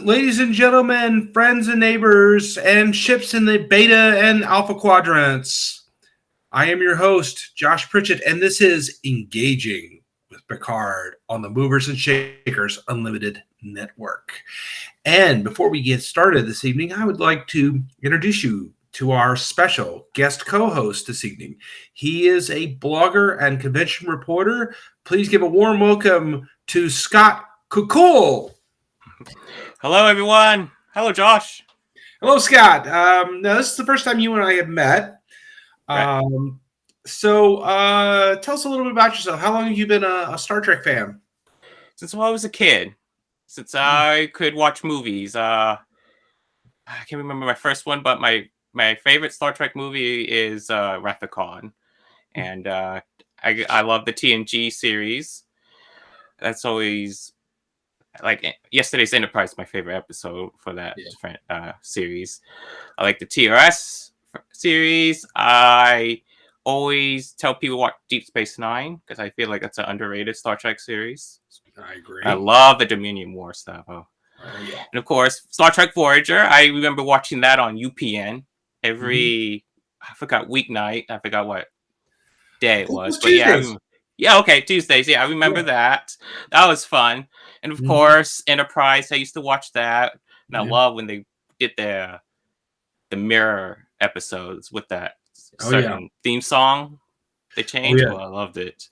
ladies and gentlemen, friends and neighbors, and ships in the beta and alpha quadrants. I am your host, Josh Pritchett, and this is Engaging with PICARD on the Movers and Shakers Unlimited Network. And before we get started this evening, I would like to introduce you to our special guest co-host this evening. He is a blogger and convention reporter. Please give a warm welcome to Scott Cucullu. Hello, everyone. Hello, Josh. Hello, Scott. Now, this is the first time you and I have met. Right. So tell us a little bit about yourself. How long have you been a Star Trek fan? Since I was a kid, since I could watch movies. I can't remember my first one, but my favorite Star Trek movie is Wrath of Khan. And I love the TNG series. That's always... like yesterday's Enterprise, my favorite episode for that series. I like the TRS series. I always tell people watch Deep Space Nine because I feel like that's an underrated Star Trek series. I agree. I love the Dominion War stuff. And of course, Star Trek Voyager. I remember watching that on UPN every I forgot weeknight. I forgot what day it was, but Tuesdays. Tuesdays. Yeah, I remember that. That was fun. And of course, Enterprise. I used to watch that, and I love when they did the mirror episodes with that certain theme song they changed. Well, I loved it.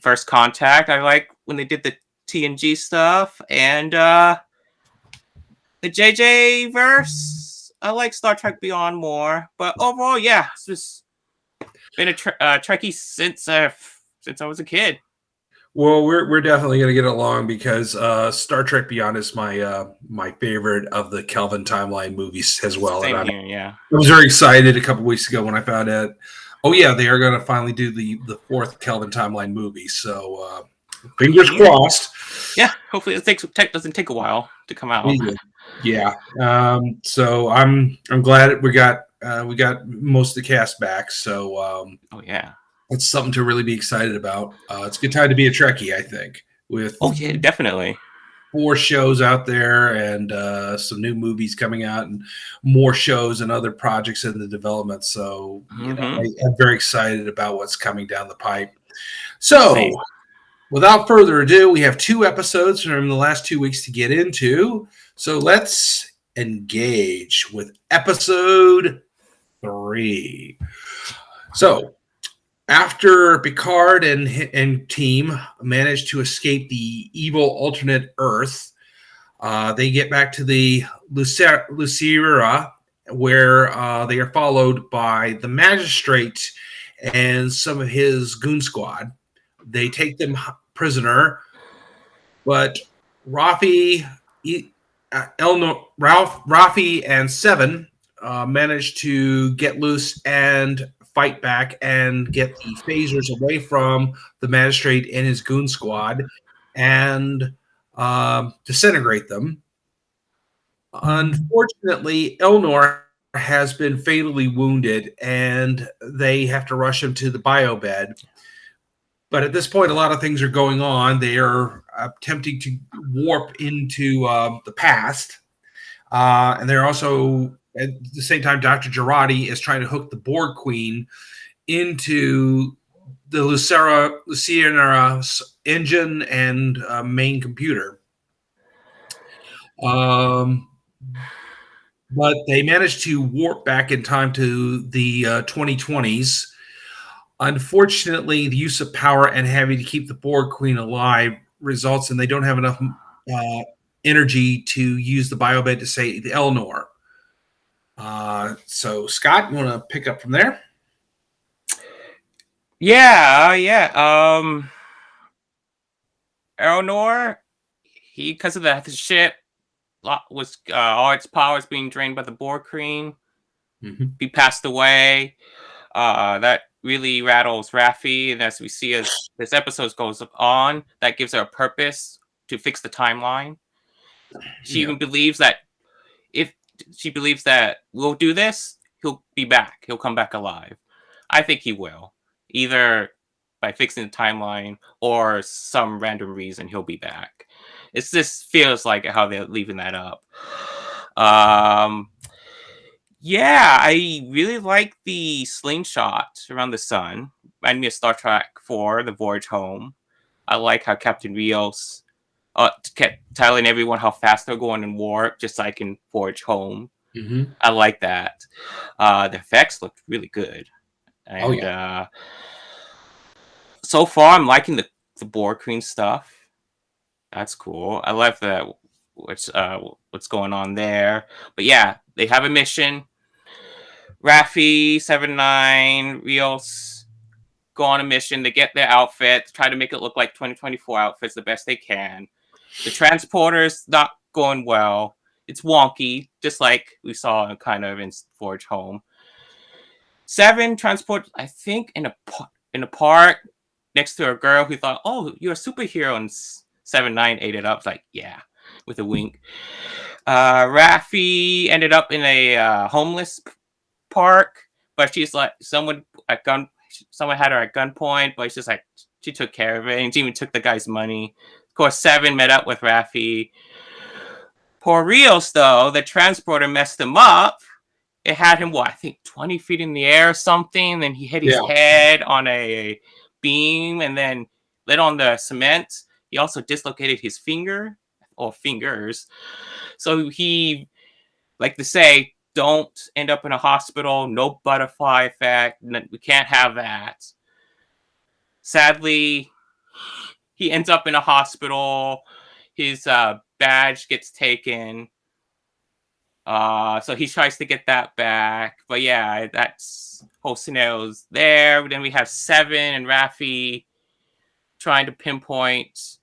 First Contact. I like when they did the TNG stuff, and the JJ verse. I like Star Trek Beyond more, but overall, yeah, it's just been a Trekkie since I was a kid. Well, we're definitely going to get along because Star Trek Beyond is my favorite of the Kelvin timeline movies as well. Same here, yeah. I was very excited a couple weeks ago when I found out. Oh yeah, they are going to finally do the fourth Kelvin timeline movie. So fingers crossed. Yeah, hopefully it doesn't take a while to come out. Yeah. So I'm glad we got most of the cast back. So it's something to really be excited about. It's a good time to be a Trekkie, I think. With definitely 4 shows out there and some new movies coming out and more shows and other projects in the development. So I'm very excited about what's coming down the pipe. So without further ado, we have 2 episodes from the last 2 weeks to get into. So let's engage with episode 3. So after Picard and team manage to escape the evil alternate Earth, they get back to the Lucera, where they are followed by the Magistrate and some of his goon squad. They take them prisoner, but Rafi and Seven manage to get loose and fight back and get the phasers away from the Magistrate and his goon squad and disintegrate them. Unfortunately, Elnor has been fatally wounded and they have to rush him to the biobed. But at this point, a lot of things are going on. They are attempting to warp into the past. And they're also, at the same time, Dr. Girardi is trying to hook the Borg Queen into the Lucera engine and main computer. But they managed to warp back in time to the 2020s. Unfortunately, the use of power and having to keep the Borg Queen alive results in they don't have enough energy to use the biobed to save the Elnor. So, Scott, you want to pick up from there? Elnor, because of the ship was all its powers being drained by the Borg Queen. He passed away. That really rattles Raffi, and as we see as this episode goes on, that gives her a purpose to fix the timeline. She even believes that if she believes that we'll do this, he'll be back. He'll come back alive. I think he will. Either by fixing the timeline or some random reason he'll be back. It just feels like how they're leaving that up. Um, yeah, I really like the slingshot around the sun. Reminded me of Star Trek 4, The Voyage Home. I like how Captain Rios kept telling everyone how fast they're going in warp, just like in Voyage Home. Mm-hmm. I like that. The effects looked really good. And so far, I'm liking the Borg Queen stuff. That's cool. I love that what's going on there. But yeah, they have a mission. Raffi, 7-9, Rios go on a mission. They get their outfit, try to make it look like 2024 outfits the best they can. The transporter's not going well. It's wonky, just like we saw kind of in Forge Home. 7 transport, I think, in a park next to a girl who thought, "Oh, you're a superhero," and 7-9 ate it up. It's like, yeah, with a wink. Raffi ended up in a homeless park, but she's like, someone had her at gunpoint, but she's like, she took care of it, and she even took the guy's money. Of course, 7 met up with Raffi. Poor Rios, though, the transporter messed him up. It had him, I think 20 feet in the air or something. Then he hit his head on a beam and then lit on the cement. He also dislocated his finger or fingers. So he, like to say, don't end up in a hospital. No butterfly effect. We can't have that. Sadly, he ends up in a hospital. His badge gets taken. So he tries to get that back. But yeah, that's whole scenario's there. Then we have 7 and Raffi trying to pinpoint.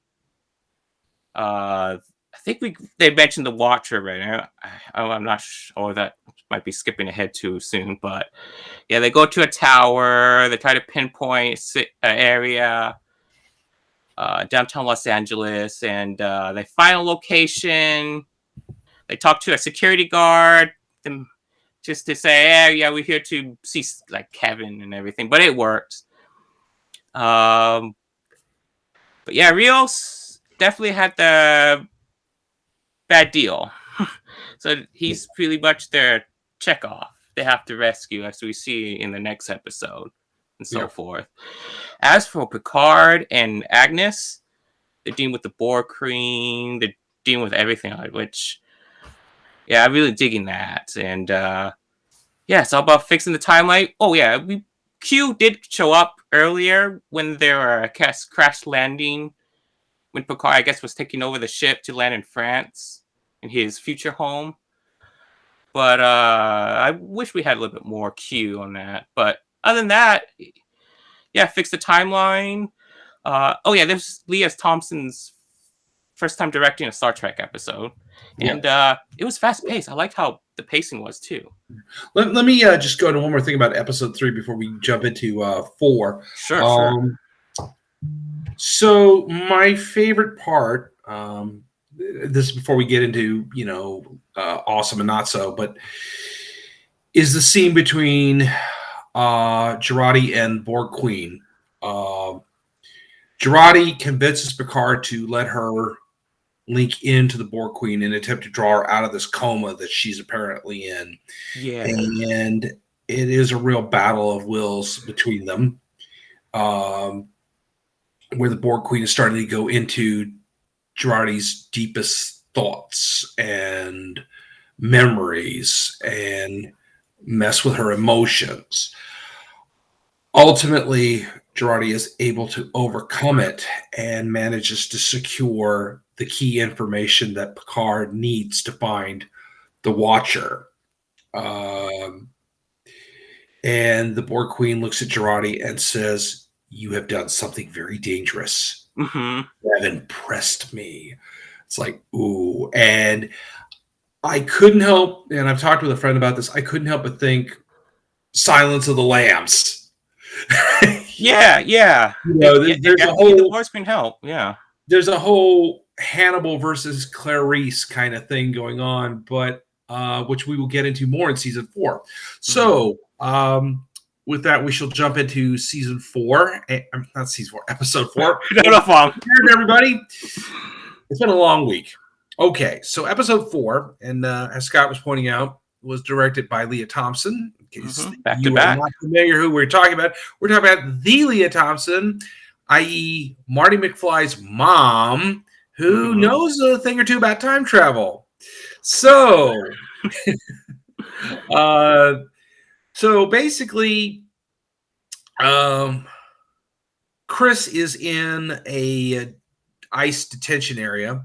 I think they mentioned the Watcher right now. I'm not sure. That might be skipping ahead too soon. But yeah, they go to a tower. They try to pinpoint an area. Downtown Los Angeles. And they find a location. They talk to a security guard just to say, yeah, we're here to see like Kevin and everything, but it works. But yeah, Rios definitely had the bad deal. So he's pretty much their Chekhov. They have to rescue, as we see in the next episode, and so forth. As for Picard and Agnes, they're dealing with the Borg Queen. They're dealing with everything, which... yeah, I'm really digging that. And yeah, it's all about fixing the timeline. Oh, yeah, Q did show up earlier when there were a crash landing, when Picard, I guess, was taking over the ship to land in France, in his future home. But I wish we had a little bit more Q on that. But other than that, yeah, fix the timeline. Oh, yeah, there's Leah Thompson's first time directing a Star Trek episode. And it was fast paced. I liked how the pacing was too. Let me just go to one more thing about episode 3 before we jump into 4. Sure. So my favorite part, this is before we get into awesome and not so, but is the scene between Jurati and Borg Queen. Jurati convinces Picard to let her link into the Borg Queen and attempt to draw her out of this coma that she's apparently in. Yeah. And it is a real battle of wills between them, where the Borg Queen is starting to go into Jurati's deepest thoughts and memories and mess with her emotions. Ultimately, Jurati is able to overcome it and manages to secure the key information that Picard needs to find the Watcher. And the Borg Queen looks at Jurati and says, "You have done something very dangerous. Mm-hmm. You have impressed me." It's like, ooh. And I couldn't help, and I've talked with a friend about this, I couldn't help but think Silence of the Lambs. Yeah. There's a whole... the Borg Queen help, yeah. There's a whole Hannibal versus Clarice kind of thing going on, but which we will get into more in season 4. So with that, we shall jump into season 4. Not season 4, episode 4. No problem. Everybody. It's been a long week. Okay, so episode 4, and as Scott was pointing out, was directed by Leah Thompson. In case Back to you are back. not familiar who we're talking about the Leah Thompson, i.e., Marty McFly's mom, who knows a thing or two about time travel. So, so basically, Chris is in a ICE detention area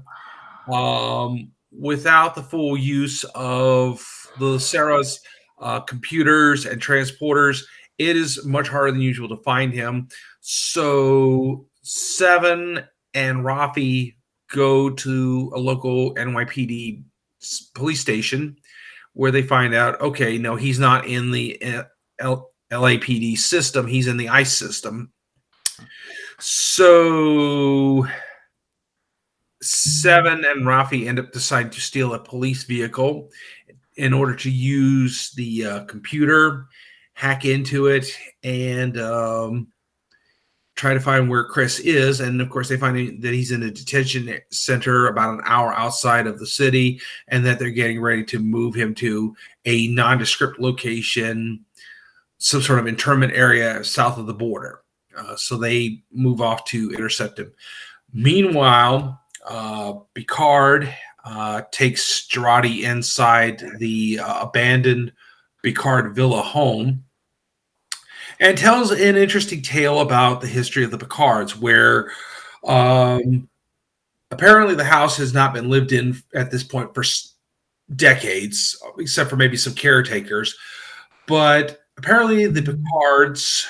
without the full use of the Sarah's computers and transporters. It is much harder than usual to find him. So Seven and Rafi go to a local NYPD police station where they find out, okay, no, he's not in the LAPD system. He's in the ICE system. So Seven and Rafi end up deciding to steal a police vehicle in order to use the computer, hack into it, and try to find where Chris is. And of course, they find that he's in a detention center about an hour outside of the city, and that they're getting ready to move him to a nondescript location, some sort of internment area south of the border. So they move off to intercept him. Meanwhile, PICARD takes Girardi inside the abandoned PICARD Villa home and tells an interesting tale about the history of the Picards, where apparently the house has not been lived in at this point for decades, except for maybe some caretakers. But apparently the Picards,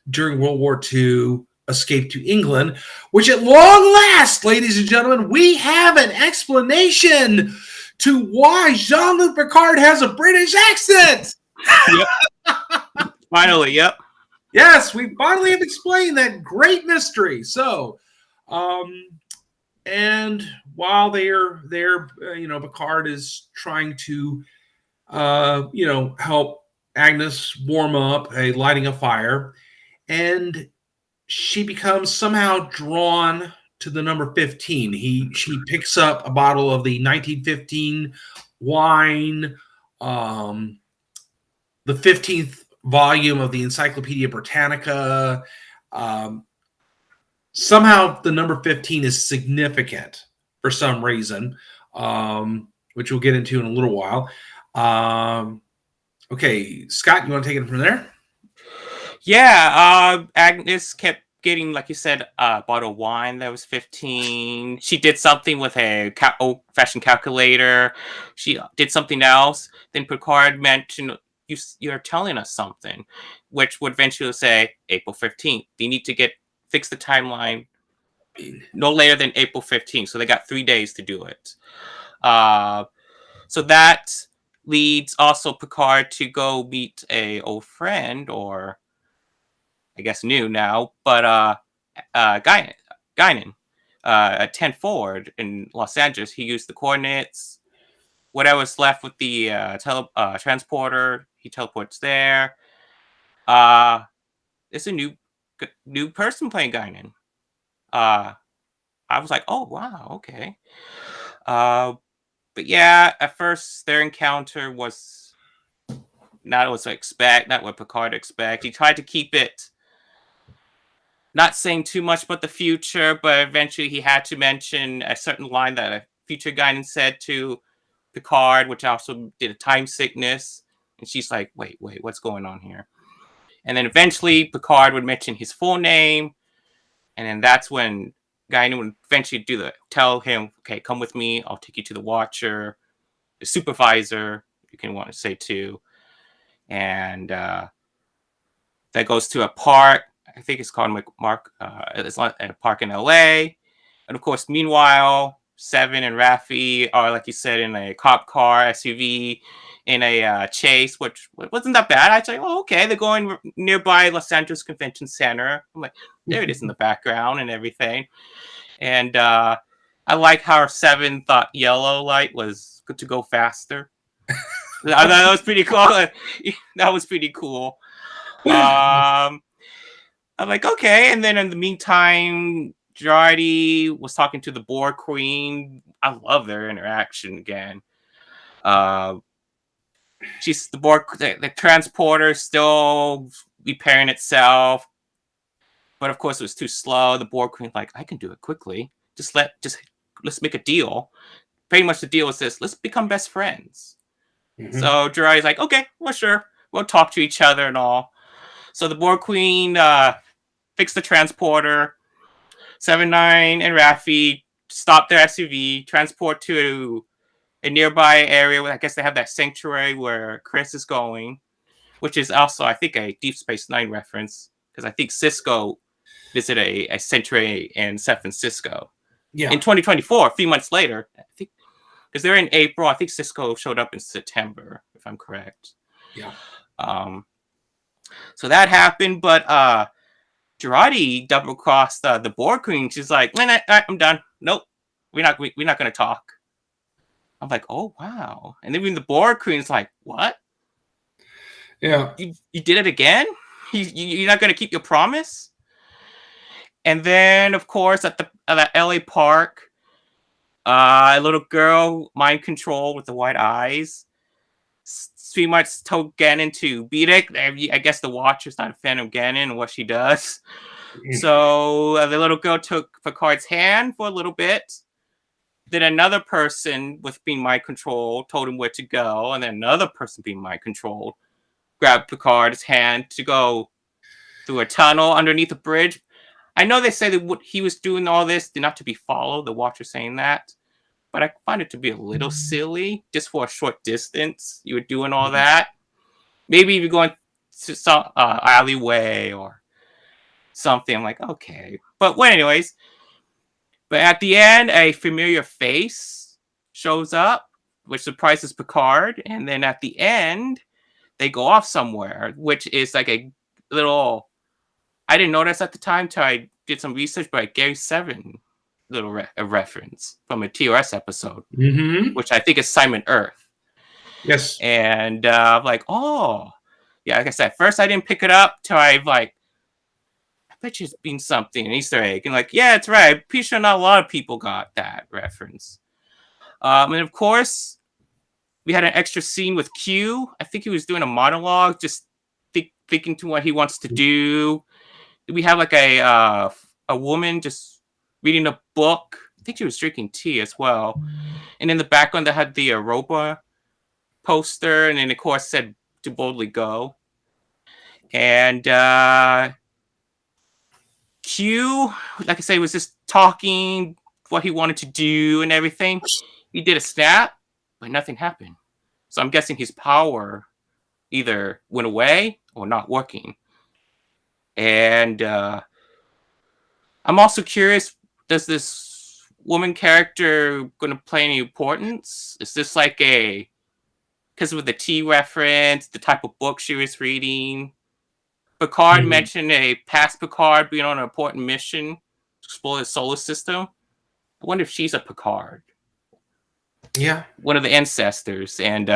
during World War II, escaped to England, which at long last, ladies and gentlemen, we have an explanation to why Jean-Luc Picard has a British accent. Yep. Finally, yep. Yes, we finally have explained that great mystery. So, and while they're there, Picard is trying to, help Agnes warm up, lighting a fire, and she becomes somehow drawn to the number 15. She picks up a bottle of the 1915 wine, the 15th volume of the Encyclopedia Britannica. Somehow the number 15 is significant for some reason, which we'll get into in a little while. Okay, Scott, you want to take it from there? Yeah, Agnes kept getting, like you said, a bottle of wine that was 15. She did something with a old-fashioned calculator. She did something else. Then Picard mentioned, you're telling us something, which would eventually say April 15th. They need to fix the timeline no later than April 15th. So they got 3 days to do it. So that leads also Picard to go meet a old friend, or I guess new now, but Guinan, at 10 Forward in Los Angeles. He used the coordinates. Whatever's left with the transporter, he teleports there. It's a new person playing Guinan. I was like, oh wow, okay. But yeah, at first their encounter was not what Picard expect. He tried to keep it not saying too much about the future, but eventually he had to mention a certain line that a future Guinan said to Picard, which also did a time sickness. And she's like, wait, what's going on here? And then eventually Picard would mention his full name. And then that's when Guinan would eventually tell him, okay, come with me. I'll take you to the Watcher, the supervisor, you can want to say too. And that goes to a park. I think it's called it's a park in LA. And of course, meanwhile, Seven and Rafi are, like you said, in a cop car SUV in a chase, which wasn't that bad. I'd say, oh, okay, they're going nearby Los Angeles Convention Center. I'm like, there it is in the background and everything. And I like how Seven thought yellow light was good to go faster. That was pretty cool. That was pretty cool. I'm like, okay. And then in the meantime, Girardi was talking to the Boar Queen. I love their interaction again. She's the transporter still repairing itself, but of course it was too slow. The Boar Queen like, I can do it quickly. Let's make a deal. Pretty much the deal is this: let's become best friends. So Girardi's like, okay, well, sure, we'll talk to each other and all. So the Boar Queen fixed the transporter. 7-9 and Raffi stop their SUV, transport to a nearby area where I guess they have that sanctuary where Chris is going, which is also, I think, a Deep Space Nine reference, because I think Cisco visited a sanctuary in San Francisco. Yeah. In 2024, a few months later, I think, because they're in April, I think Cisco showed up in September, if I'm correct. Yeah. So that happened, but Girardi double crossed the Boar Queen. She's like, I'm done. Nope, we're not going to talk. I'm like, oh wow. And then even the Boar Queen's like, what? Yeah. You did it again? You're not going to keep your promise? And then, of course, at the LA park, a little girl, mind control with the white eyes, pretty much told Gannon to beat it. I guess the Watcher's not a fan of Gannon and what she does. So the little girl took Picard's hand for a little bit. Then another person with being mind controlled told him where to go. And then another person being mind controlled grabbed Picard's hand to go through a tunnel underneath a bridge. I know they say that he was doing all this not to be followed, the Watcher saying that. But I find it to be a little silly. Just for a short distance, you were doing all that. Maybe if you're going to some alleyway or something, I'm like, okay. But anyways, but at the end, a familiar face shows up, which surprises Picard. And then at the end, they go off somewhere, which is like a little... I didn't notice at the time till I did some research, but Gary 7 little reference from a TOS episode, which I think is Simon Earth. Yes. And I'm like, oh, yeah. Like I said, first I didn't pick it up till I bet you it's been something, an Easter egg. And like, yeah, it's right. I'm pretty sure not a lot of people got that reference. And of course, we had an extra scene with Q. I think he was doing a monologue, just thinking to what he wants to do. We have like a woman just reading a book. I think she was drinking tea as well. And in the background, they had the Europa poster. And then, of course, said to boldly go. And Q, like I say, was just talking what he wanted to do and everything. He did a snap, but nothing happened. So I'm guessing his power either went away or not working. And I'm also curious, does this woman character going to play any importance? Is this like because of the tea reference, the type of book she was reading? Picard mentioned a past Picard being on an important mission to explore the solar system. I wonder if she's a Picard. Yeah. One of the ancestors. And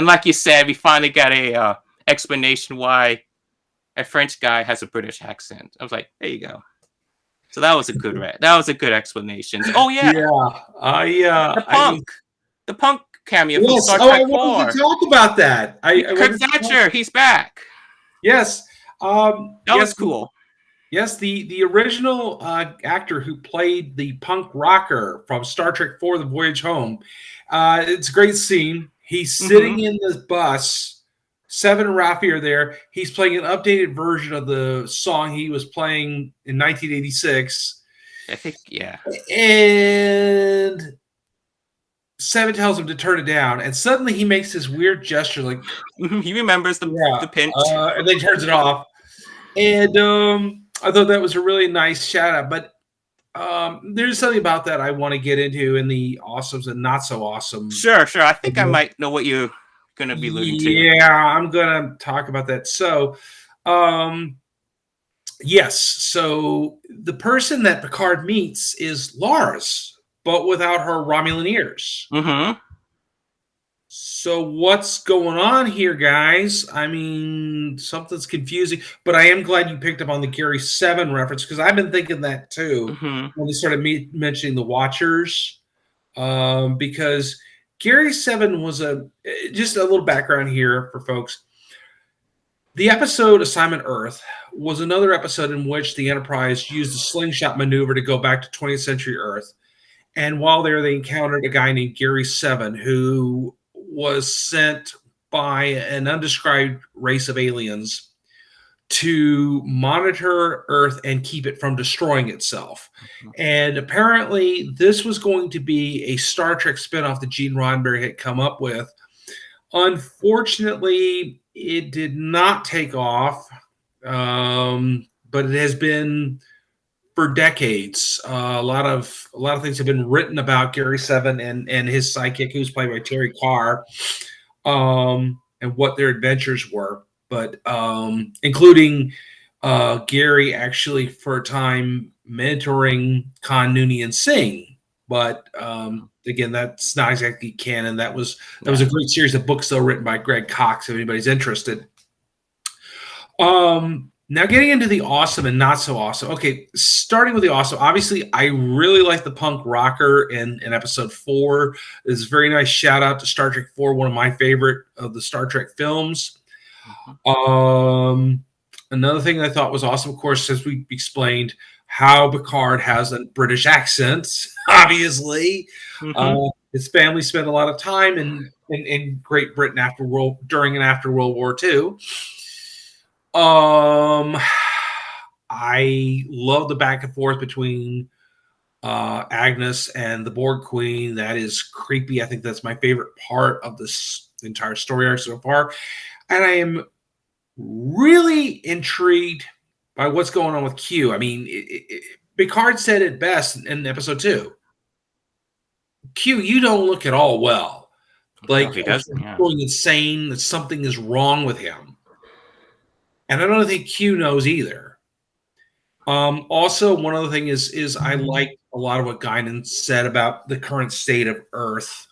like you said, we finally got a explanation why a French guy has a British accent. I was like, there you go. So that was a good explanation. Oh yeah, the punk cameo from Star Trek 4. I wanted to talk about that. Kirk Thatcher, he's back. Yes, that was cool. Yes, the original actor who played the punk rocker from Star Trek 4: The Voyage Home. It's a great scene. He's sitting in the bus. Seven and Raffi are there. He's playing an updated version of the song he was playing in 1986. I think, yeah. And Seven tells him to turn it down, and suddenly he makes this weird gesture, like he remembers the pinch, and then turns it off. And I thought that was a really nice shout out. But there's something about that I want to get into in the awesomes and not so awesome. Sure. I think I might know what you're gonna be alluding to. Yeah, I'm gonna talk about that. So, yes. So the person that Picard meets is Lars, but without her Romulan ears. So what's going on here, guys? I mean, something's confusing, but I am glad you picked up on the Gary 7 reference because I've been thinking that too Mm-hmm. when they started mentioning the Watchers. Because Gary 7 was just a little background here for folks. The episode Assignment Earth was another episode in which the Enterprise used a slingshot maneuver to go back to 20th century Earth. And while there, they encountered a guy named Gary 7 who was sent by an undescribed race of aliens to monitor Earth and keep it from destroying itself. And apparently, this was going to be a Star Trek spinoff that Gene Roddenberry had come up with. Unfortunately, it did not take off, but it has been for decades. A lot of things have been written about Gary 7 and his sidekick, who's played by Terry Carr, and what their adventures were. But including Gary actually for a time mentoring Khan Noonien Singh. But again, that's not exactly canon. That was a great series of books, though, written by Greg Cox. If anybody's interested. Now getting into the awesome and not so awesome. Okay, starting with the awesome. Obviously, I really like the punk rocker in episode 4. It's a very nice shout out to Star Trek 4, one of my favorite of the Star Trek films. Another thing I thought was awesome, of course, as we explained, how Picard has a British accent. Obviously, his family spent a lot of time in Great Britain during and after World War II. I love the back and forth between Agnes and the Borg Queen. That is creepy. I think that's my favorite part of this entire story arc so far. And I am really intrigued by what's going on with Q. I mean, Picard said it best in episode 2. Q, you don't look at all well. Like, he doesn't, he's going insane, that something is wrong with him. And I don't think Q knows either. Also, one other thing is I like a lot of what Guinan said about the current state of Earth.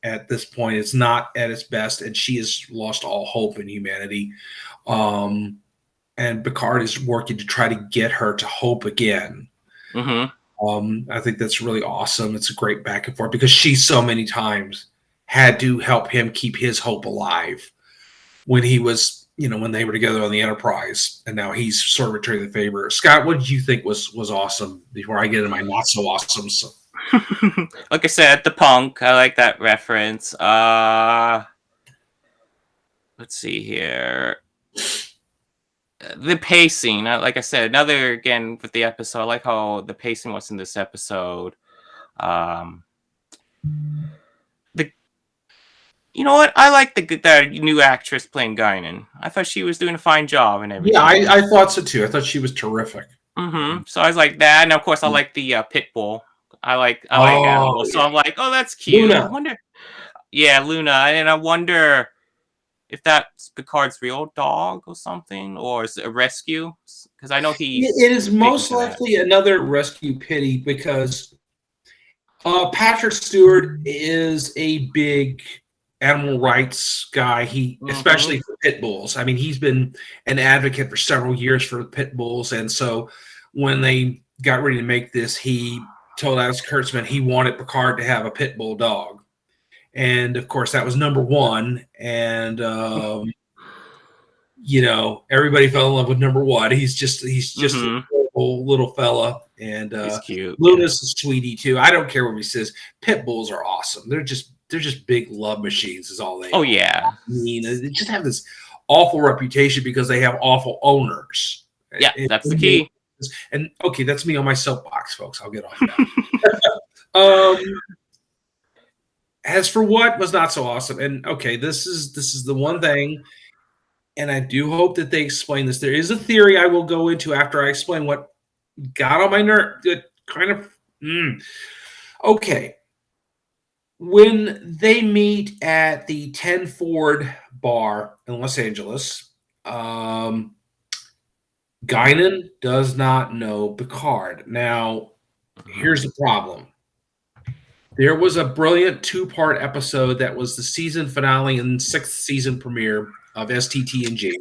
At this point, it's not at its best, and she has lost all hope in humanity. And Picard is working to try to get her to hope again. I think that's really awesome. It's a great back and forth because she so many times had to help him keep his hope alive when he was, when they were together on the Enterprise, and now he's sort of returning the favor. Scott, what did you think was awesome before I get into my not so awesome? So. Like I said, the punk, I like that reference. Let's see here. The pacing, like I said, another, again, with the episode, I like how the pacing was in this episode. You know what? I like the new actress playing Guinan. I thought she was doing a fine job and everything. Yeah, I thought so too. I thought she was terrific. So I was like that, and of course I like the pit bull. I like animals, so I'm like, oh, that's cute. Luna. I wonder, Luna, and I wonder if that's Picard's real dog or something, or is it a rescue? Because I know it is most likely another rescue pity because Patrick Stewart is a big animal rights guy. He especially for pit bulls. I mean, he's been an advocate for several years for pit bulls, and so when they got ready to make this, he told Alex Kurtzman he wanted Picard to have a pit bull dog, and of course that was number 1. And everybody fell in love with number 1. He's just a little fella, and he's cute. Luna's a sweetie too. I don't care what he says. Pit bulls are awesome. They're just big love machines is all they are. Yeah. I mean, they just have this awful reputation because they have awful owners. Yeah, that's the key. And okay, that's me on my soapbox, folks. I'll get off that. As for what was not so awesome, and okay, this is the one thing, and I do hope that they explain this. There is a theory I will go into after I explain what got on my nerve. Kind of okay. When they meet at the 10 Ford bar in Los Angeles, Guinan does not know Picard. Now, here's the problem. There was a brilliant two-part episode that was the season finale and sixth season premiere of STTNG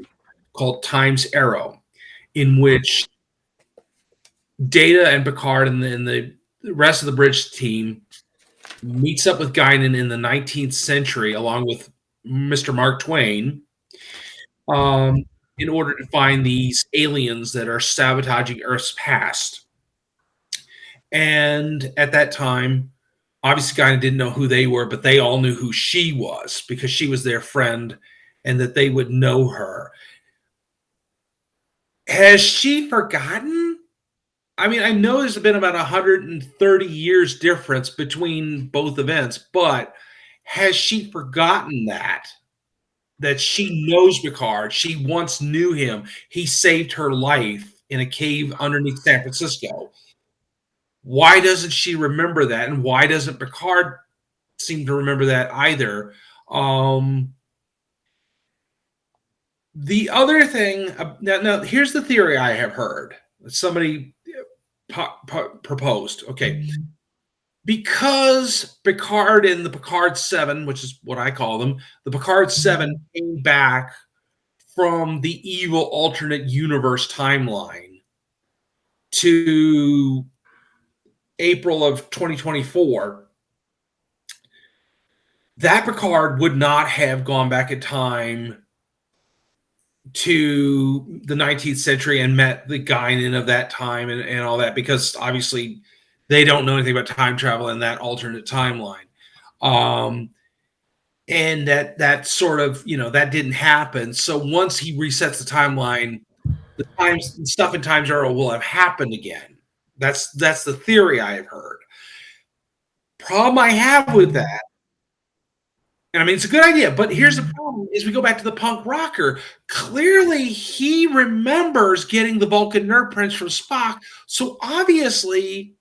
called Time's Arrow, in which Data and Picard and the rest of the bridge team meets up with Guinan in the 19th century along with Mr. Mark Twain, in order to find these aliens that are sabotaging Earth's past. And at that time, obviously, Guinan didn't know who they were, but they all knew who she was because she was their friend and that they would know her. Has she forgotten? I mean, I know there's been about 130 years difference between both events, but has she forgotten that? That she knows Picard. She once knew him. He saved her life in a cave underneath San Francisco. Why doesn't she remember that? And why doesn't Picard seem to remember that either? The other thing, now here's the theory I have heard. Somebody proposed. Okay. Because Picard and the Picard 7, which is what I call them, the Picard 7 came back from the evil alternate universe timeline to April of 2024, that Picard would not have gone back in time to the 19th century and met the Guinan of that time and all that, because obviously they don't know anything about time travel in that alternate timeline. And that sort of, that didn't happen. So once he resets the timeline, the times stuff in Time's Arrow will have happened again. That's the theory I have heard. Problem I have with that, and I mean, it's a good idea, but here's the problem, is we go back to the punk rocker. Clearly, he remembers getting the Vulcan nerve prints from Spock, so obviously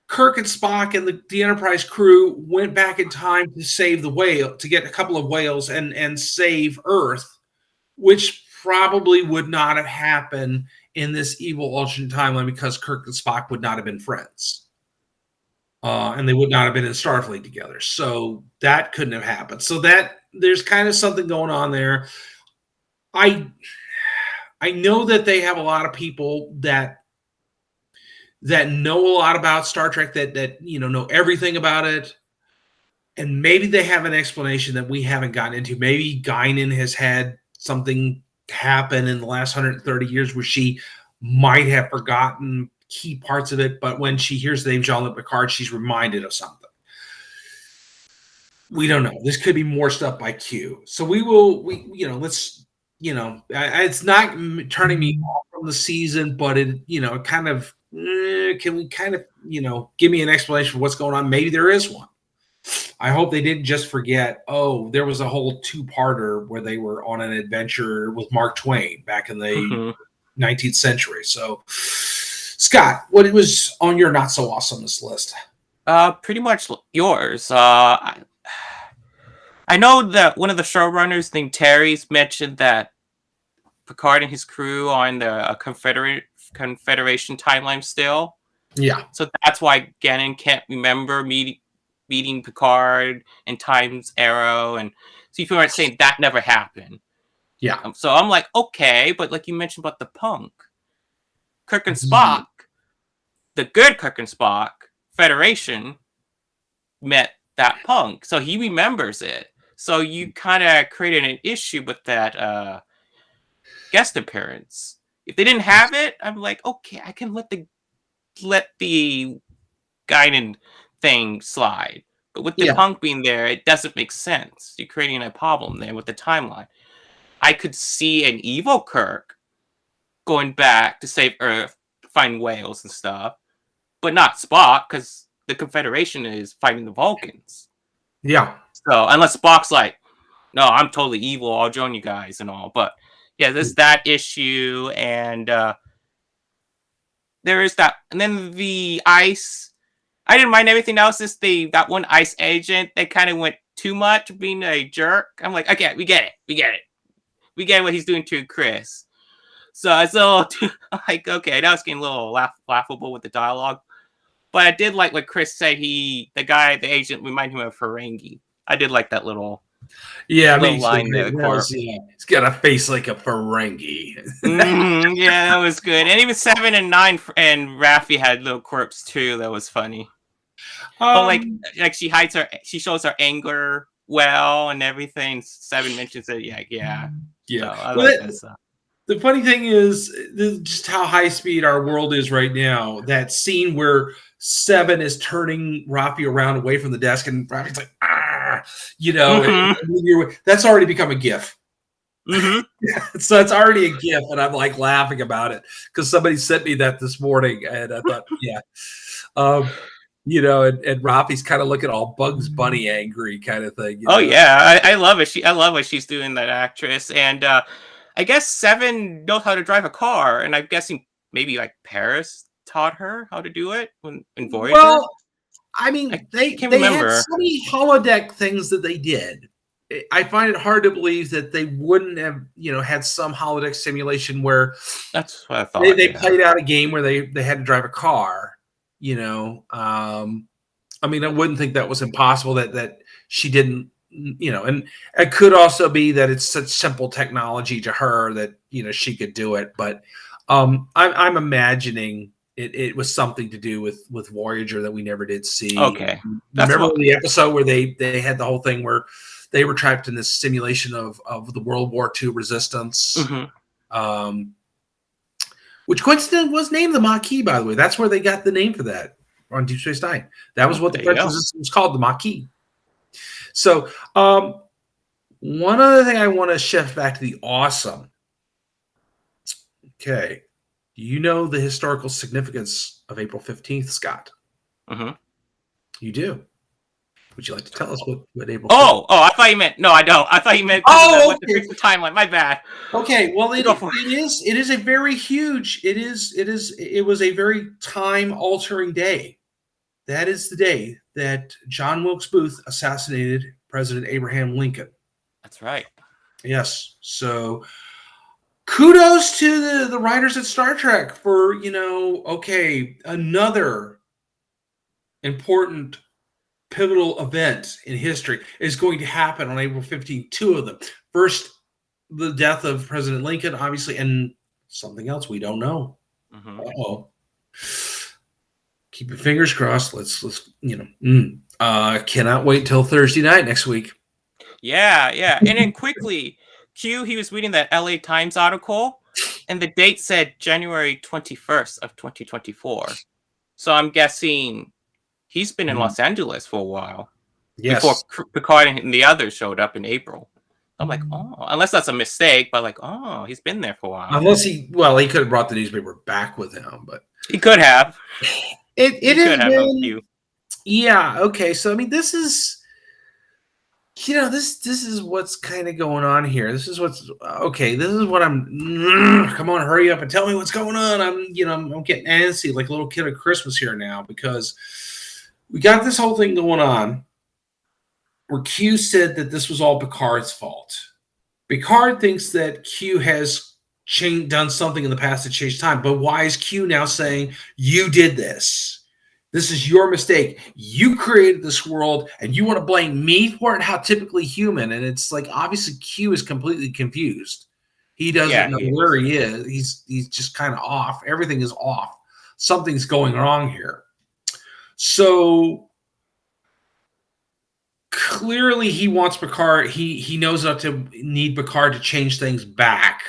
Kirk and Spock and the Enterprise crew went back in time to save the whale, to get a couple of whales and save Earth, which probably would not have happened in this evil alternate timeline because Kirk and Spock would not have been friends. And they would not have been in Starfleet together. So that couldn't have happened. So that there's kind of something going on there. I know that they have a lot of people that know a lot about Star Trek, that know everything about it. And maybe they have an explanation that we haven't gotten into. Maybe Guinan has had something happen in the last 130 years where she might have forgotten key parts of it, but when she hears the name Jean-Luc Picard, she's reminded of something. We don't know. This could be more stuff by Q. So let's, it's not turning me off from the season, but it, kind of, can we kind of, give me an explanation for what's going on? Maybe there is one. I hope they didn't just forget, there was a whole two-parter where they were on an adventure with Mark Twain back in the 19th century. So, Scott, what was on your not so awesomeness list? Pretty much yours. I know that one of the showrunners named Terry's mentioned that Picard and his crew are on the Confederation timeline still. Yeah. So that's why Guinan can't remember meeting Picard and Time's Arrow, and so people are saying that never happened. Yeah. So I'm like, okay, but like you mentioned about the punk, Kirk and Spock, the good Kirk and Spock Federation met that punk, so he remembers it. So you kind of created an issue with that guest appearance. If they didn't have it, I'm like, okay, I can let the Guinan thing slide. But with the punk being there, it doesn't make sense. You're creating a problem there with the timeline. I could see an evil Kirk going back to save Earth, find whales and stuff, but not Spock, because the Confederation is fighting the Vulcans. Yeah. So unless Spock's like, no, I'm totally evil, I'll join you guys and all. But yeah, there's that issue, and there is that. And then the ice, I didn't mind everything else. That one ice agent, they kind of went too much, being a jerk. I'm like, okay, we get it. We get what he's doing to Chris. So it's a little too, like, okay, now it's getting a little laughable with the dialogue. But I did like what Chris said. The agent, reminded him of Ferengi. I did like that little line there. He's got a face like a Ferengi. Yeah, that was good. And even 7 and 9 and Raffi had little quirks too. That was funny. Like she shows her anger well and everything. 7 mentions it. Yeah. So I like that stuff. The funny thing is just how high speed our world is right now. That scene where 7 is turning Raffi around away from the desk, and Raffi's like, that's already become a GIF. So it's already a GIF, and I'm like laughing about it because somebody sent me that this morning, and I thought, and Raffi's kind of looking all Bugs Bunny angry kind of thing. Yeah, I love it. I love what she's doing, that actress, and I guess 7 knows how to drive a car, and I'm guessing maybe like Paris taught her how to do it in Voyager. Well, I mean, they had so many holodeck things that they did. I find it hard to believe that they wouldn't have, had some holodeck simulation where that's what I thought. They played out a game where they had to drive a car. I mean, I wouldn't think that was impossible that she didn't, and it could also be that it's such simple technology to her that, she could do it. But I'm imagining it was something to do with Voyager that we never did see. Okay. Remember the episode where they had the whole thing where they were trapped in this simulation of the World War II resistance, which coincidentally was named the Maquis, by the way. That's where they got the name for that on Deep Space Nine. That was what the French resistance was called, the Maquis. So one other thing I want to shift back to the awesome. Okay. Do you know the historical significance of April 15th, Scott? You do. Would you like to tell us what April? I thought you meant. No, I don't. I thought you meant. What the timeline? My bad. Okay, well, it is a very huge. It was a very time-altering day. That is the day that John Wilkes Booth assassinated President Abraham Lincoln. That's right. Yes. So, kudos to the writers at Star Trek for another important pivotal event in history is going to happen on April 15th. 2 of them. First, the death of President Lincoln, obviously, and something else we don't know. Keep your fingers crossed. Let's cannot wait till Thursday night next week. Yeah. And then quickly, Q, he was reading that LA Times article, and the date said January 21st of 2024. So I'm guessing he's been in Los Angeles for a while. Yes. Before Picard and the others showed up in April. I'm like, unless that's a mistake, but he's been there for a while. Unless he could have brought the newspaper back with him, but he could have. It could have been. Yeah. Okay. So I mean, this is. This is what's kind of going on here. This is what's okay. This is what I'm. Come on, hurry up and tell me what's going on. I'm getting antsy like a little kid at Christmas here now because we got this whole thing going on where Q said that this was all Picard's fault. Picard thinks that Q has done something in the past to change time, but why is Q now saying you did this? This is your mistake. You created this world, and you want to blame me for it? How typically human. And it's like, obviously, Q is completely confused. He doesn't know where he is. He's just kind of off. Everything is off. Something's going wrong here. So clearly he wants Picard. He knows enough to need Picard to change things back.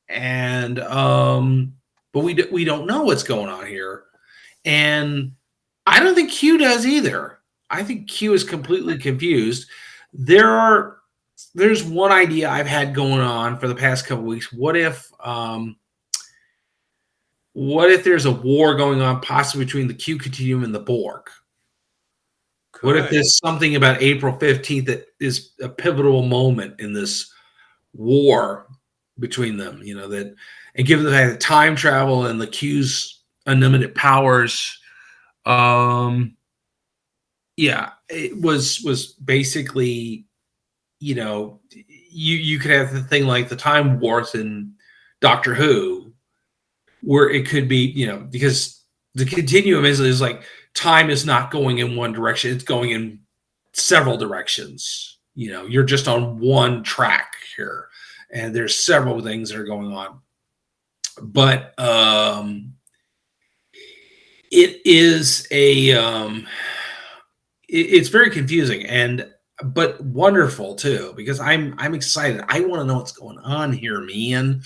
And but we don't know what's going on here. And I don't think Q does either. I think Q is completely confused. There's one idea I've had going on for the past couple of weeks. What if there's a war going on possibly between the Q continuum and the Borg? What if there's something about April 15th that is a pivotal moment in this war between them, and given the fact that time travel and the Q's unlimited powers, it was basically, you could have the thing like the Time Wars in Doctor Who, where it could be, because the continuum is like time is not going in one direction; it's going in several directions. You're just on one track here, and there's several things that are going on. But it is it's very confusing but wonderful too, because I'm excited. I want to know what's going on here, man.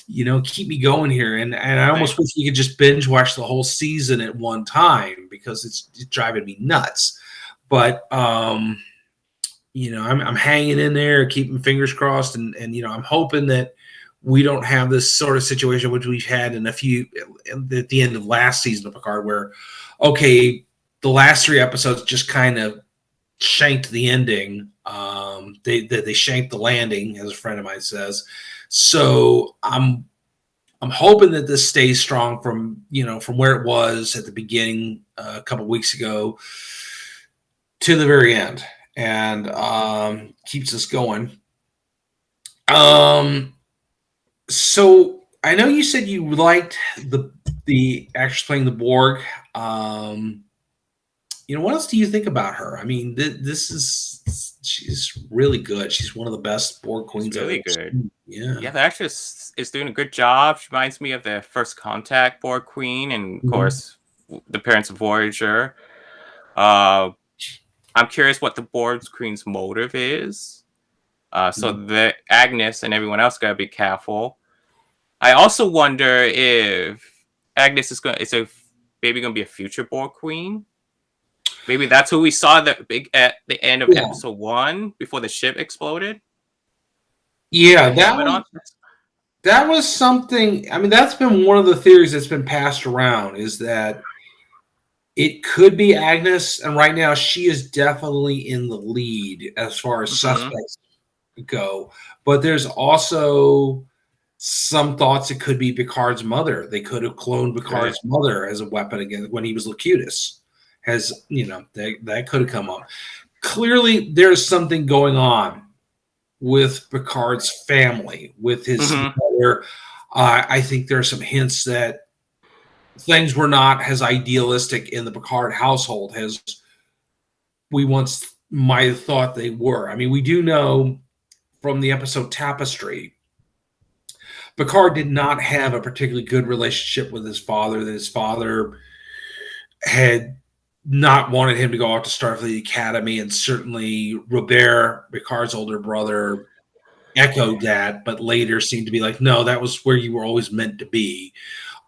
Keep me going here, and I almost wish you could just binge watch the whole season at one time, because it's driving me nuts. But I'm hanging in there, keeping fingers crossed, and I'm hoping that we don't have this sort of situation which we've had at the end of last season of Picard, where okay, the last 3 episodes just kind of shanked the ending. They shanked the landing, as a friend of mine says. So I'm hoping that this stays strong from where it was at the beginning a couple weeks ago to the very end, and keeps us going. So I know you said you liked the actress playing the Borg. What else do you think about her? I mean, she's really good. She's one of the best Borg queens really I've ever seen. Yeah. The actress is doing a good job. She reminds me of the First Contact Borg queen, and of course, the parents of Voyager. I'm curious what the Borg queen's motive is. So the Agnes and everyone else gotta be careful. I also wonder if Agnes is a maybe gonna be a future Borg queen. Maybe that's who we saw at the end of episode 1 before the ship exploded. Yeah, that was something. I mean, that's been one of the theories that's been passed around, is that it could be Agnes, and right now she is definitely in the lead as far as suspects go. But there's also some thoughts it could be Picard's mother. They could have cloned Picard's mother as a weapon again when he was Locutus. That could have come up. Clearly, there's something going on with Picard's family, with his mother. I think there are some hints that things were not as idealistic in the Picard household as we once might have thought they were. I mean, we do know from the episode Tapestry, Picard did not have a particularly good relationship with his father, that his father had not wanted him to go out to Starfleet Academy, and certainly Robert, Picard's older brother, echoed that, but later seemed to be like, no, that was where you were always meant to be.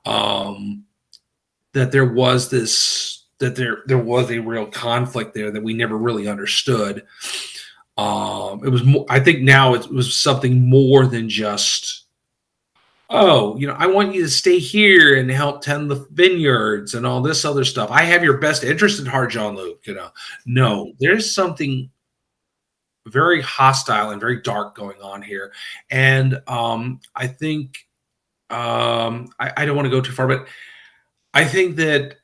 That there was there was a real conflict there that we never really understood. It was more, I think now it was something more than just, I want you to stay here and help tend the vineyards and all this other stuff. I have your best interest at heart, Jean-Luc. No, there's something very hostile and very dark going on here. And I think, I don't want to go too far, but I think that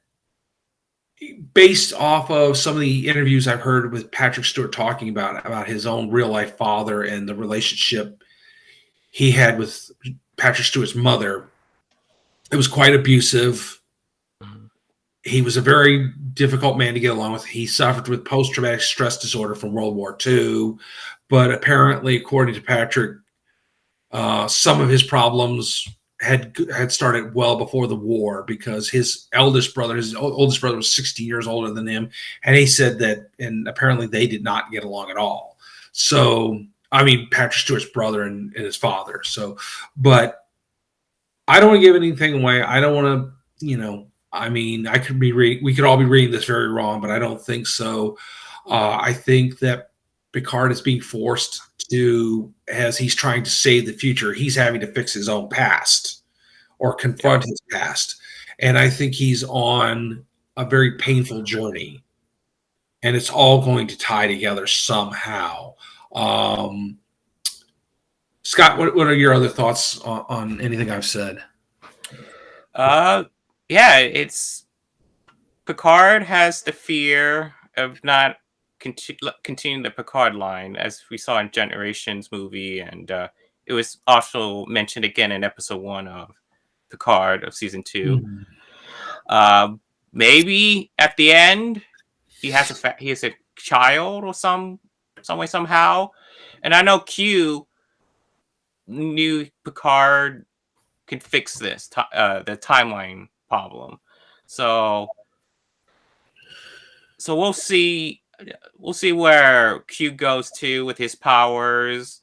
based off of some of the interviews I've heard with Patrick Stewart talking about his own real life father and the relationship he had with Patrick Stewart's mother, it was quite abusive. He was a very difficult man to get along with. He suffered with post-traumatic stress disorder from World War II, but apparently, according to Patrick, some of his problems had started well before the war, because his oldest brother was 16 years older than him, and he said that, and apparently they did not get along at all. So, I mean, Patrick Stewart's brother and his father. So, but I don't want to give anything away. I don't want to, I mean, we could all be reading this very wrong, but I don't think so. I think that Picard is being forced to, as he's trying to save the future, he's having to fix his own past or confront his past. And I think he's on a very painful journey, and it's all going to tie together somehow. Scott, what are your other thoughts on anything I've said? It's Picard has the fear of not continuing the Picard line, as we saw in Generations movie, and it was also mentioned again in episode 1 of Picard of season 2. Maybe at the end he has a child or some way somehow. And I know Q knew Picard could fix the timeline problem. So we'll see. We'll see where Q goes to with his powers.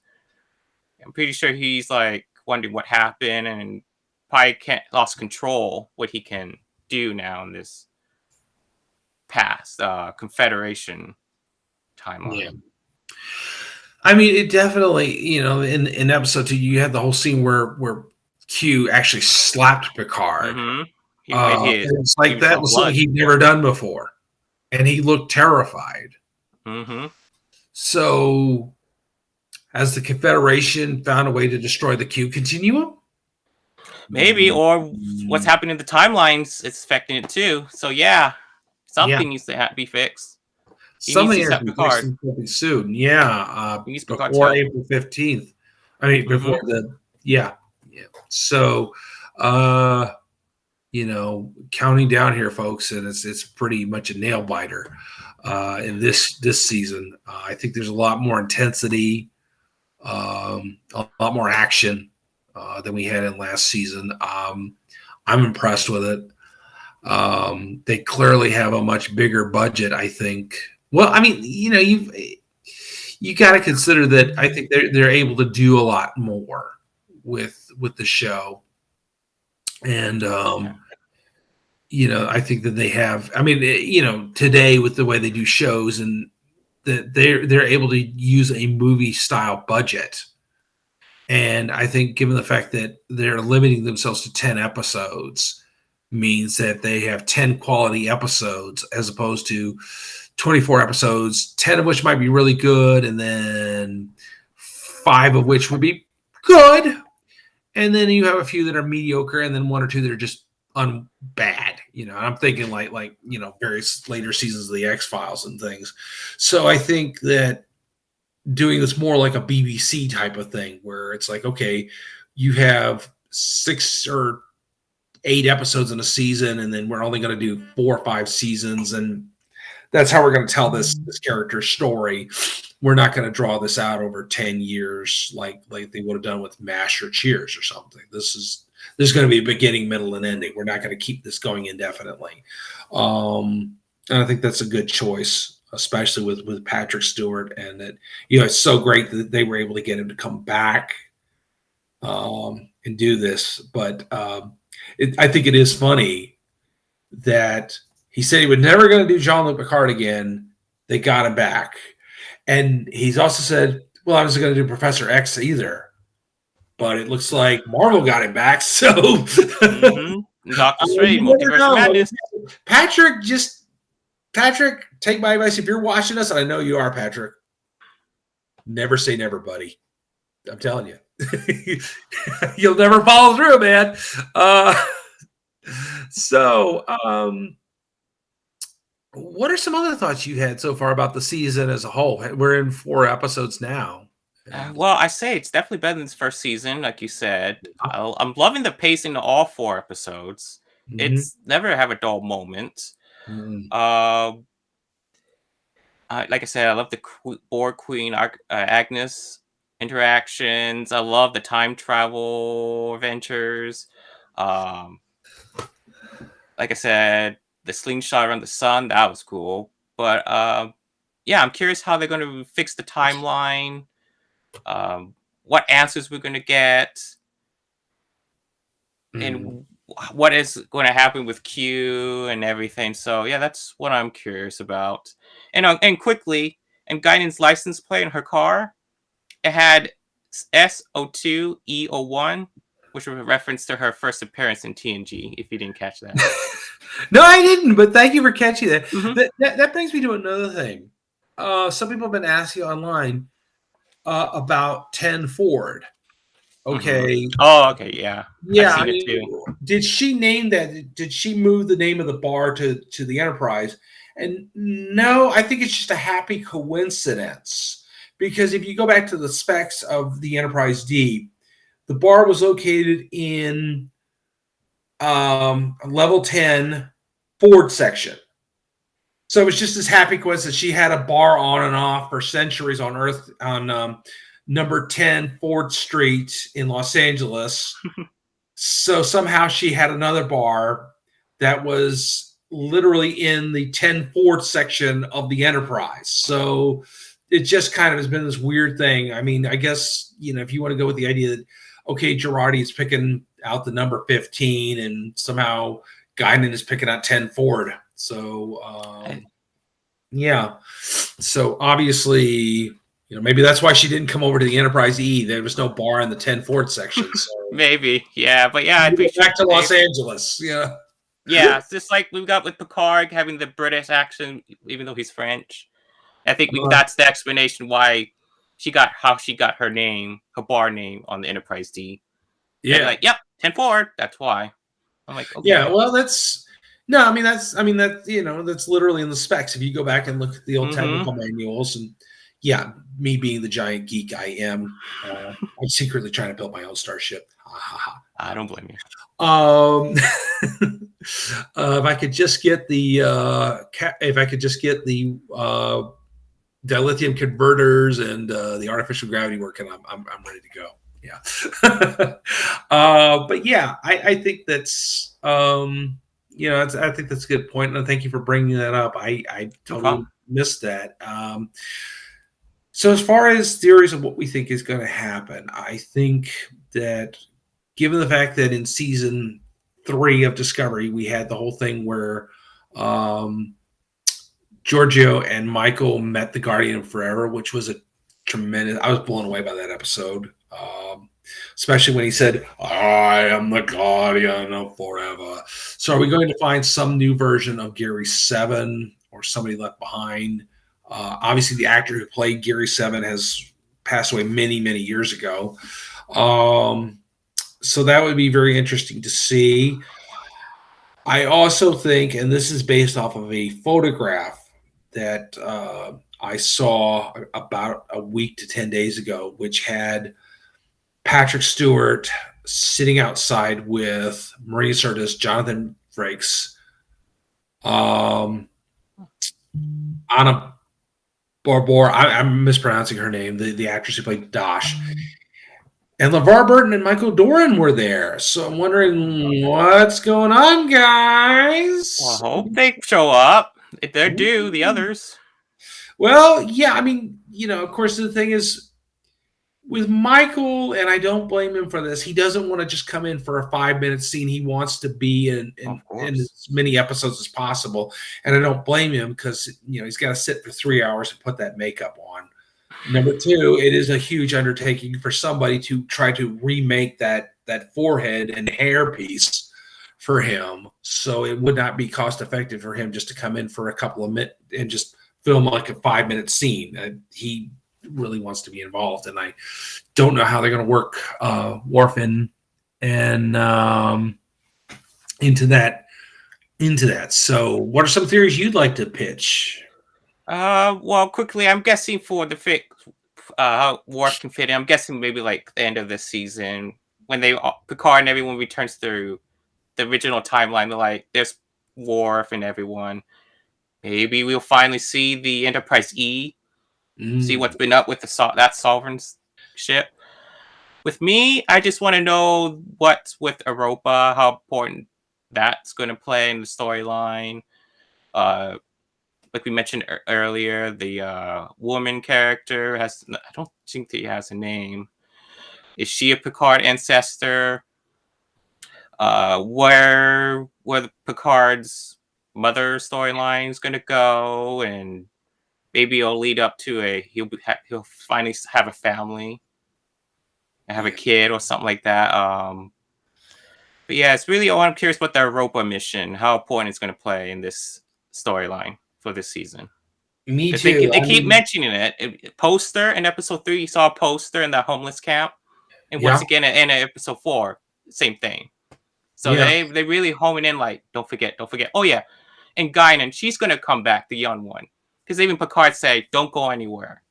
I'm pretty sure he's like wondering what happened and probably lost control what he can do now in this past Confederation timeline. Yeah. I mean, it definitely, in episode 2, you had the whole scene where Q actually slapped Picard. Mm-hmm. It's like that was something he'd never done before, and he looked terrified. Mm-hmm. So, has the Confederation found a way to destroy the Q continuum? Maybe, or what's happening in the timelines, it's affecting it too. So yeah, something needs to be fixed. Something has to be fixed soon. Yeah, before April 15th. I mean, before yeah. So, counting down here, folks, and it's pretty much a nail biter in this season. I think there's a lot more intensity, a lot more action than we had in last season. I'm impressed with it. They clearly have a much bigger budget, I think. Well, I mean, you got to consider that. I think they're able to do a lot more with the show, and I think that they have. I mean, today with the way they do shows, and that they're able to use a movie style budget. And I think, given the fact that they're limiting themselves to 10 episodes, means that they have 10 quality episodes as opposed to 24 episodes, 10 of which might be really good, and then 5 of which would be good. And then you have a few that are mediocre, and then 1 or 2 that are just bad. I'm thinking like various later seasons of the X-Files and things. So I think that doing this more like a BBC type of thing, where it's like, okay, you have 6 or 8 episodes in a season, and then we're only going to do 4 or 5 seasons, and that's how we're going to tell this character's story. We're not going to draw this out over 10 years like they would have done with MASH or Cheers or something. There's going to be a beginning, middle, and ending. We're not going to keep this going indefinitely. And I think that's a good choice, especially with Patrick Stewart, and that it's so great that they were able to get him to come back and do this. But I think it is funny that he said he was never going to do Jean-Luc Picard again. They got him back, and he's also said, "Well, I wasn't going to do Professor X either." But it looks like Marvel got him back. So, Doctor Strange, Multiverse Madness. Patrick, take my advice. If you're watching us, and I know you are, Patrick, never say never, buddy. I'm telling you. You'll never follow through, man. What are some other thoughts you had so far about the season as a whole? We're in 4 episodes now. Well, I say it's definitely better than this first season, like you said. I'm loving the pacing of all 4 episodes. It's never have a dull moment. Like I said, I love the Borg Queen Agnes interactions. I love the time travel adventures. Like I said, the slingshot around the sun, that was cool. But yeah, I'm curious how they're going to fix the timeline. What answers we're going to get, and what is going to happen with Q and everything. So yeah, that's what I'm curious about. And quickly, and Guinan's license plate in her car, it had S02E01, which was a reference to her first appearance in TNG. If you didn't catch that. No, I didn't. But thank you for catching that. That brings me to another thing. Some people have been asking online about 10 Ford. Okay. Oh, okay. Yeah. Yeah. Did she name that? Did she move the name of the bar to the Enterprise? And no, I think it's just a happy coincidence, because if you go back to the specs of the Enterprise D, the bar was located in level 10 Ford section. So it was just this happy coincidence. She had a bar on and off for centuries on Earth on number 10 Ford Street in Los Angeles. So somehow she had another bar that was literally in the 10 Ford section of the Enterprise. So it just kind of has been this weird thing. I mean, I guess, if you want to go with the idea that, okay, Girardi is picking out the number 15 and somehow Guinan is picking out 10 Ford. So, yeah. So obviously, maybe that's why she didn't come over to the Enterprise E. There was no bar in the 10 Ford section. So Maybe, yeah, but yeah, I appreciate back to Los Angeles. Yeah. Yeah, it's just like we've got with Picard having the British accent, even though he's French. I think that's the explanation why she got her name, her bar name on the Enterprise D. Yeah. Like, yep, 10 Ford. That's why. I'm like, okay. Yeah. Well, that's literally in the specs. If you go back and look at the old technical manuals, and yeah, me being the giant geek I am, I'm secretly trying to build my own starship. I don't blame you. If I could just get the dilithium converters and the artificial gravity working, I'm ready to go. Yeah. But yeah, I think that's I think that's a good point, and thank you for bringing that up. I totally missed that. So as far as theories of what we think is going to happen, I think that given the fact that in season 3 of Discovery we had the whole thing where Giorgio and Michael met the Guardian of Forever, which was a tremendous. I was blown away by that episode, especially when he said, "I am the Guardian of Forever." So, are we going to find some new version of Gary 7 or somebody left behind? Obviously, the actor who played Gary 7 has passed away many, many years ago. So that would be very interesting to see. I also think, and this is based off of a photograph that I saw about a week to 10 days ago, which had Patrick Stewart sitting outside with Maria Sirtis, Jonathan Frakes, Anna Barbour. I'm mispronouncing her name, the actress who played Dash. And LeVar Burton and Michael Doran were there. So I'm wondering what's going on, guys. Well, I hope they show up. If they're due, the others. Well, yeah, I mean, of course, the thing is with Michael, and I don't blame him for this, he doesn't want to just come in for a 5-minute scene. He wants to be in as many episodes as possible. And I don't blame him because, he's got to sit for 3 hours and put that makeup on. Number 2, it is a huge undertaking for somebody to try to remake that forehead and hair piece for him. So it would not be cost effective for him just to come in for a couple of minutes and just film like a 5-minute scene. He really wants to be involved, and I don't know how they're going to work Worf and into that. So what are some theories you'd like to pitch? Well, quickly, I'm guessing for the how Worf can fit in, I'm guessing maybe like the end of this season when Picard and everyone returns through the original timeline. They're like, there's Worf and everyone. Maybe we'll finally see the Enterprise E, see what's been up with that Sovereign ship. With me, I just want to know what's with Europa, how important that's going to play in the storyline. Like we mentioned earlier, the woman character I don't think he has a name. Is she a Picard ancestor? Where the Picard's mother storyline is going to go, and maybe it'll lead up to he'll finally have a family and have a kid or something like that. But yeah, it's really I'm curious about the Europa mission, how important it's going to play in this storyline for this season. Me too. They keep mentioning it. Poster in episode 3, you saw a poster in the homeless camp, and once again in episode 4, same thing. So they really homing in like, don't forget. Oh yeah, and Guinan, she's gonna come back, the young one, because even Picard said, don't go anywhere,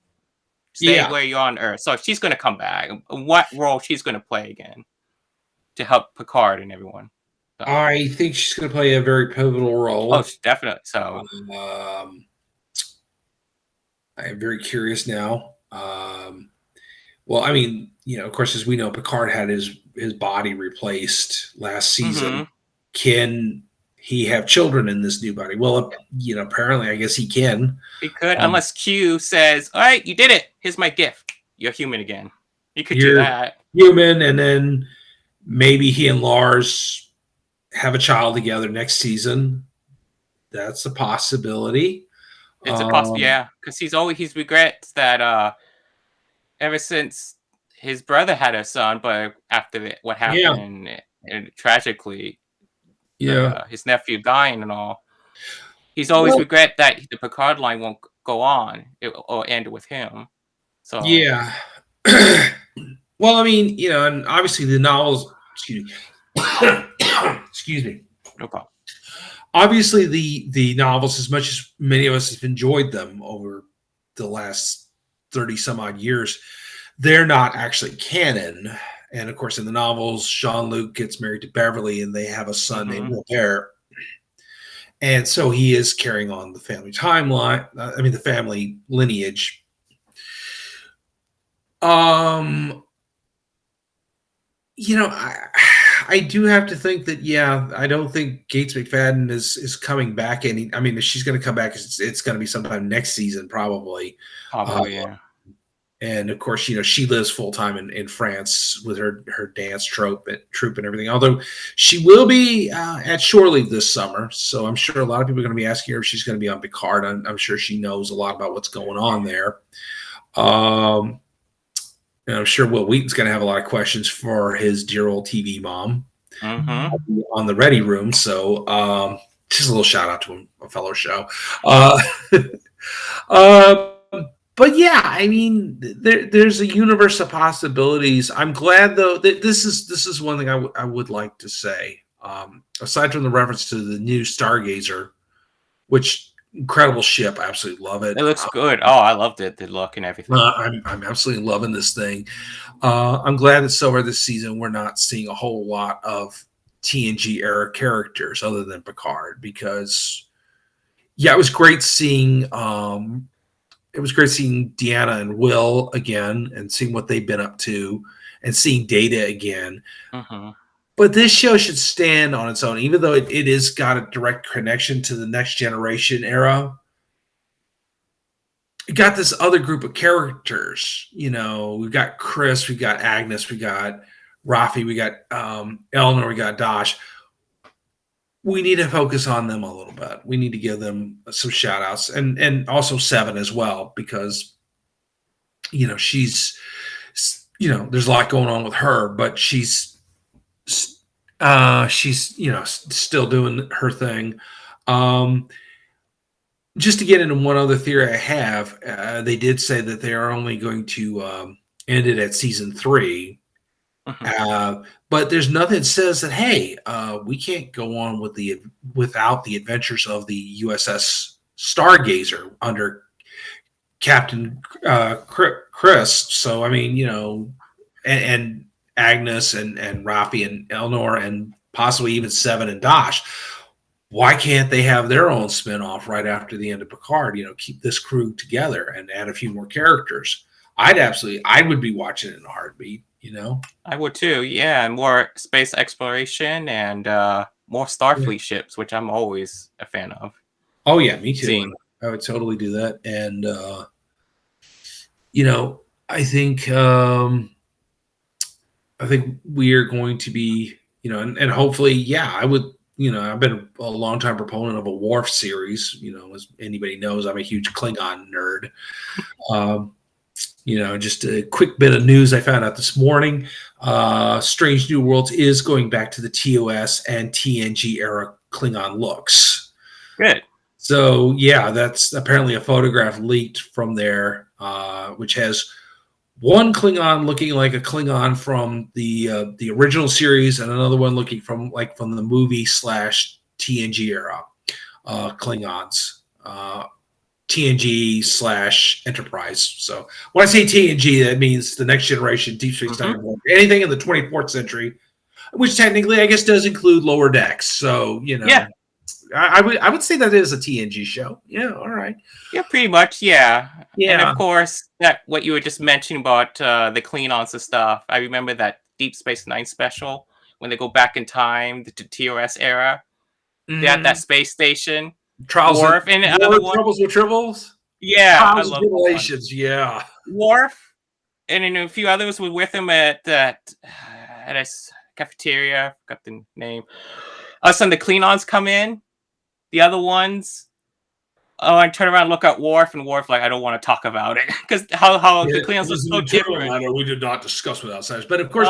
stay where you're on Earth. So she's gonna come back. What role she's gonna play again to help Picard and everyone? So, I think she's going to play a very pivotal oh, role. definitely. So, Um, I am very curious now. Well, I mean, of course, as we know, Picard had his body replaced last season. hmm Can he have children in this new body? Well, apparently, I guess he can. he could, Um, unless Q says, "All right, you did it. Here's my gift. You're human again." He could do you're that. human, and then maybe he and Lars have a child together next season. That's a possibility. It's a possible, Um, yeah, because he's regrets that ever since his brother had a son, but after what yeah, happened, and tragically, yeah. his nephew dying and all, he's always Well, regret that the Picard line won't go on or end with him. So, yeah. Well, I mean, and obviously the novels. Excuse me. Excuse me. no problem. Obviously, the novels, as much as many of us have enjoyed them over the last 30 some odd years, they're not actually canon. And of course, in the novels, Jean-Luc gets married to Beverly, and they have a son named hmm Robert. And so he is carrying on the family timeline. I mean, the family lineage. Um, I do have to think that, yeah, I don't think Gates McFadden is coming back any. I mean, if she's going to come back, it's going to be sometime next season probably. Uh, Probably, yeah. and of course, she lives full time in France with her dance troupe and everything. Although she will be at Shore Leave this summer, so I'm sure a lot of people are going to be asking her if she's going to be on Picard. I'm sure she knows a lot about what's going on there. Um, and I'm sure Will Wheaton's going to have a lot of questions for his dear old TV mom hmm on the Ready Room. So just a little shout out to him, a fellow show. Uh, uh, but yeah, I mean, there's a universe of possibilities. I'm glad though that this is one thing I would like to say. Aside from the reference to the new Stargazer, which incredible ship, I absolutely love it. It looks good. Oh, I loved it. The look and everything. I'm absolutely loving this thing. I'm glad that so far this season we're not seeing a whole lot of TNG era characters other than Picard, because yeah, it was great seeing Deanna and Will again and seeing what they've been up to and seeing Data again. hmm But this show should stand on its own, even though it is got a direct connection to the Next Generation era. We got this other group of characters. We've got Chris, we've got Agnes, we got Rafi, we got Eleanor, we got Dosh. We need to focus on them a little bit. We need to give them some shout outs, and also Seven as well, because she's there's a lot going on with her, but she's still doing her thing. Just to get into one other theory I have, they did say that they are only going to end it at season 3. hmm But there's nothing that says that, hey, we can't go on without the adventures of the USS Stargazer under Captain Chris. So I mean, and Agnes and Rafi and Elnor and possibly even Seven and Dosh. Why can't they have their own spinoff right after the end of Picard? Keep this crew together and add a few more characters. I would be watching it in a heartbeat. I would too. Yeah, and more space exploration and more Yeah. Starfleet ships, which I'm always a fan of Oh yeah, me too. seeing. I would totally do that. And you know, I think um, I think we are going to be, and hopefully, yeah, I would. I've been a long time proponent of a Worf series. As anybody knows, I'm a huge Klingon nerd. Um, just a quick bit of news I found out this morning. Strange New Worlds is going back to the TOS and TNG era Klingon looks. Good. So yeah, that's apparently a photograph leaked from there, which has one Klingon looking like a Klingon from the original series, and another one looking from the movie / TNG era Klingons. TNG / Enterprise. So when I say TNG, that means the Next Generation, Deep Space hmm Nine, anything in the 24th century. which technically I guess does include Lower Decks. So Yeah. I would say that is a TNG show. Yeah, all right. Yeah, pretty much, yeah. And Yeah. of course, that what you were just mentioning about the Klingons and stuff. I remember that Deep Space Nine special when they go back in time, the TOS era. They had that Mm-hmm. space station. Trials and Worf and the other one. Troubles with Tribbles. Yeah, I Trials and love that one. Tribulations. Yeah. Worf and then a few others were with him at that at a cafeteria. Got the name. All of a sudden, the Klingons come in. The other ones. Oh, I turn around, and look at Worf, and Worf like, I don't want to talk about it because how the Klingons are so different. Matter we did not discuss with outsiders, but of course,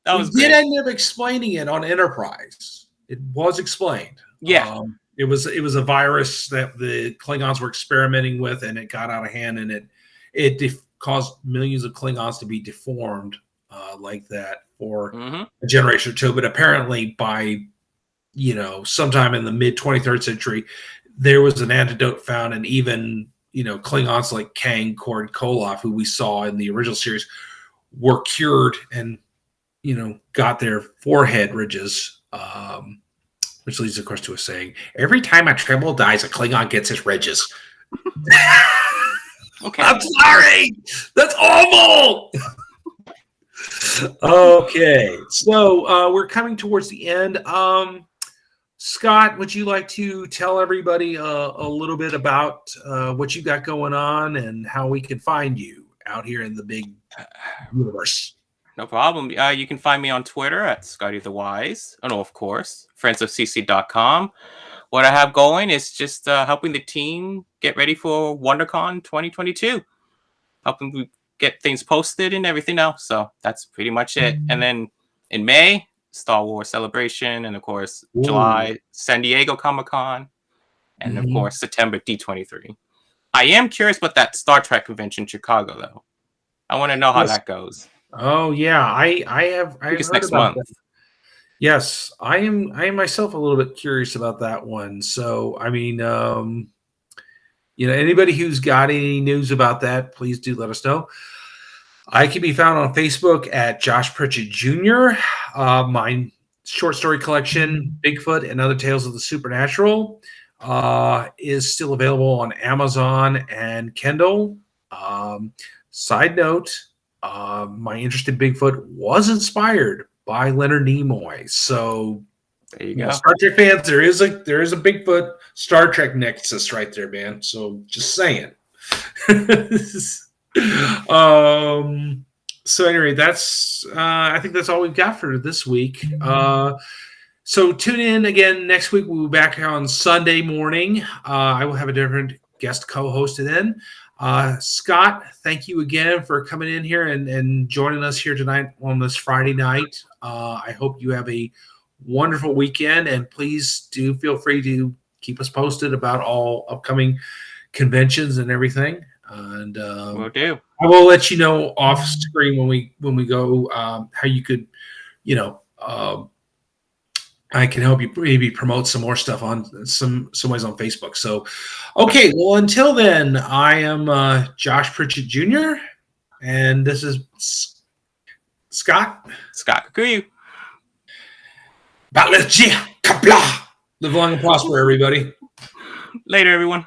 That was we did great. end up explaining it on Enterprise. It was explained. Yeah. It was a virus that the Klingons were experimenting with, and it got out of hand, and it caused millions of Klingons to be deformed like that for a generation or two. But apparently, by sometime in the mid 23rd century, there was an antidote found, and even Klingons like Kang, Kord, Koloff, who we saw in the original series, were cured and got their forehead ridges. Which leads, of course, to a saying: every time a Tribble dies, a Klingon gets his ridges. Okay. I'm sorry. That's awful. Okay, so we're coming towards the end. Scott, would you like to tell everybody a little bit about what you got going on and how we can find you out here in the big universe? No problem. You can find me on Twitter at Scotty the Wise. Oh, no, of course. friendsofcc.com. What I have going is just helping the team get ready for WonderCon 2022. Helping get things posted and everything else. So that's pretty much it. And then in May, Star Wars Celebration. And of course, July, San Diego Comic-Con. And of course, September, D23. I am curious about that Star Trek convention in Chicago, though. I want to know how that goes. Oh yeah, I have it's heard next about month. that. Yes, I am myself a little bit curious about that one. So I mean, anybody who's got any news about that, please do let us know. I can be found on Facebook at Josh Pritchett Jr. My short story collection, Bigfoot and Other Tales of the Supernatural, is still available on Amazon and Kindle. Side note, my interest in Bigfoot was inspired by Leonard Nimoy. So there you go. Star Trek fans, there is a Bigfoot Star Trek nexus right there, man. So just saying. So anyway, that's I think that's all we've got for this week. So tune in again next week. We'll be back on Sunday morning. I will have a different guest co-hosted in. Scott, thank you again for coming in here and joining us here tonight on this Friday night. I hope you have a wonderful weekend, and please do feel free to keep us posted about all upcoming conventions and everything. And will do. I will let you know off screen when we go how you could, I can help you maybe promote some more stuff on some ways on Facebook. So, okay, well, until then, I am Josh Pritchett Jr., and this is Scott Cucullu. Live long and prosper, everybody. Later, everyone.